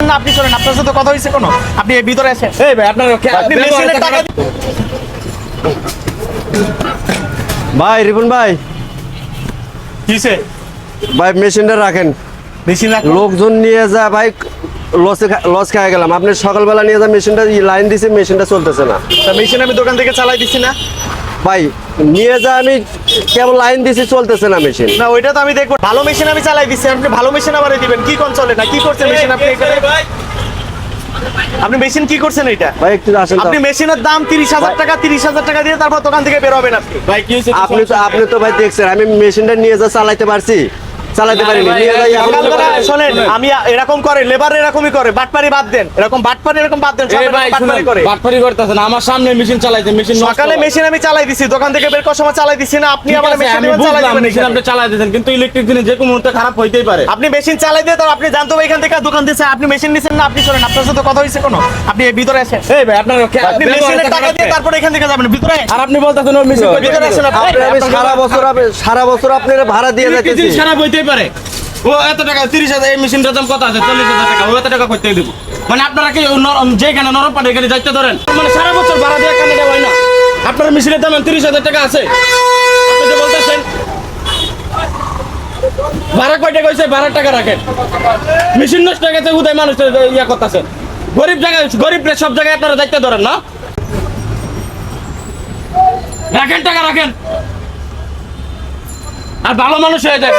না আপনি চলেন, আপনার সাথে কথা হয়েছে কোনো? আপনি এই ভিতরে আসেন। এই ভাই আপনার আপনি মেশিনের টাকা ভাই রিপন ভাই, কিসে ভাই মেশিনটা রাখেন। মেশিন রাখুন। লোকজন নিয়ে যা ভাই, লস খাই গেলাম। আপনি সকালবেলা নিয়ে যা মেশিনটা লাইন দিছি, মেশিনটা চলতেছে না তা মেশিন আমি দোকান থেকে চালাই দিচ্ছি না। ভাই। নিয়ে যা আমি কেবল লাইন দিছি, চলতেছে না মেশিন। না ওইটা তো আমি দেখবো। ভালো মেশিন আমি চালাই দিচ্ছি, আপনি ভালো মেশিন আবার দিবেন? কি কোন চলে না, কি করছে মেশিন আপনি এখানে? আপনি মেশিন কি করছেন এটা? ভাই একটু আসেন তো। আপনি মেশিনের দাম 30,000 টাকা, 30,000 টাকা দিয়ে তারপর দোকান থেকে বের হবেন আপনি। ভাই কি হইছে? আপনি তো ভাই দেখছেন আমি মেশিনটা নিয়ে যা চালাইতে পারছি, চালাইতে পারিনি। নিয়ে যাই এখন শোনেন, আমি এরকম করে লেবার এরকমই করে, বাটপারি বাদ দেন, এরকম বাটপারি এরকম বাদ দেন, সব এই এরকম ভাই বাটপারি করে। বাটপারি করতেছেন আমার সামনে মেশিন চালাইতে, মেশিন সকালে মেশিন আমি চালাই দিছি, দোকান থেকে বের করার সময় চালাই দিছি না, আপনি আমার মেশিন আমি চালাই বুঝলাম দিবেন মেশিন এখানে। আপনি চালাই দিয়েছেন, কিন্তু ইলেকট্রিক জিনিস যে কোনো মুহূর্তে খারাপ হইতেই পারে। আপনি মেশিন চালাই দিয়ে তার আপনি জানতো এখান থেকে দোকান দিয়েছে, আপনি মেশিন নিছেন না আপনি চলেন, আপনার সাথে কথা হয়েছে কোনো? আপনি এই ভিতরে আসেন। এই ভাই আপনার আপনি মেশিনের টাকা দিয়ে তারপর এখান থেকে যাবেন ভিতরে। আর আপনি বলতেছেন ওর মেশিন ভিতরে আসেন আপনি। আমি সারা বছর আপনার ভাড়া দিয়ে ইলেকট্রিক যাইতেছি। জিনিস খারাপ হইতেই পারে। ও এত টাকা 30,000, এই মেশিনটার দাম কত আছে? 40,000 টাকা। ও এত টাকা করতে দিব মানে আপনারা কি যেখানে নরম পানি এখানে যাইতে ধরেন, মানে সারা বছর ভাড়া দিয়ে কেন দেওয়া হয় না? আপনার মেশিনের দাম 30,000 টাকা আছে, আপনি যে বলতেছেন ভাড়া কয় টাকা হয়েছে? 12 টাকা রাখেন। মেশিন নষ্ট হয়ে গেছে, উদয় মানুষ ইয়া করতেছেন। গরিব জায়গায়, গরিব সব জায়গায় আপনারা দায়িত্ব ধরেন না। রাখেন টাকা রাখেন, আর ভালো মানুষ হয়ে যায়।